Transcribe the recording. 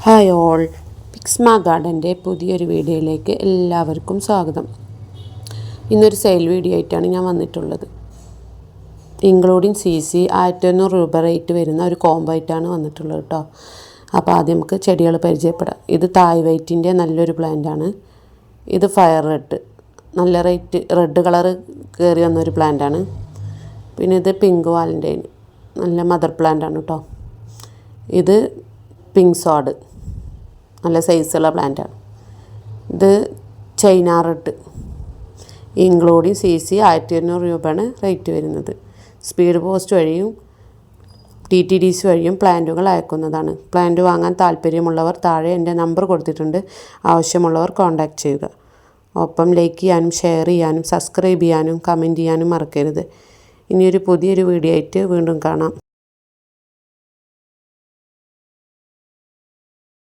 Hi all, പിക്സ്മ ഗാർഡൻ്റെ പുതിയൊരു വീഡിയോയിലേക്ക് എല്ലാവർക്കും സ്വാഗതം. ഇന്നൊരു സെയിൽ വീഡിയോ ആയിട്ടാണ് ഞാൻ വന്നിട്ടുള്ളത്. ഇൻക്ലൂഡിങ് CC 1500 രൂപ റേറ്റ് വരുന്ന ഒരു കോംബോ ആയിട്ടാണ് വന്നിട്ടുള്ളത് കേട്ടോ. അപ്പോൾ ആദ്യം നമുക്ക് ചെടികൾ പരിചയപ്പെടാം. ഇത് തായ് വൈറ്റിൻ്റെ നല്ലൊരു പ്ലാന്റാണ്. ഇത് ഫയർ റെഡ്, നല്ല റെഡ് കളറ് കയറി വന്നൊരു പ്ലാന്റാണ്. പിന്നെ ഇത് പിങ്ക് വാലൻ്റൈൻ, നല്ല മദർ പ്ലാന്റാണ് കേട്ടോ. ഇത് പിങ്ക് സോഡ്, നല്ല സൈസുള്ള പ്ലാന്റാണ്. ഇത് ചൈന റെഡ്, ഇൻക്ലൂഡിങ് CC 1500 രൂപയാണ് റേറ്റ് വരുന്നത്. സ്പീഡ് പോസ്റ്റ് വഴിയും TTDC വഴിയും പ്ലാന്റുകൾ അയക്കുന്നതാണ്. പ്ലാന്റ് വാങ്ങാൻ താല്പര്യമുള്ളവർ താഴെ എൻ്റെ നമ്പർ കൊടുത്തിട്ടുണ്ട്. ആവശ്യമുള്ളവർ കോൺടാക്റ്റ് ചെയ്യുക. ഒപ്പം ലൈക്ക് ചെയ്യാനും ഷെയർ ചെയ്യാനും സബ്സ്ക്രൈബ് ചെയ്യാനും കമൻറ്റ് ചെയ്യാനും മറക്കരുത്. ഇനിയൊരു പുതിയൊരു വീഡിയോ ആയിട്ട് വീണ്ടും കാണാം.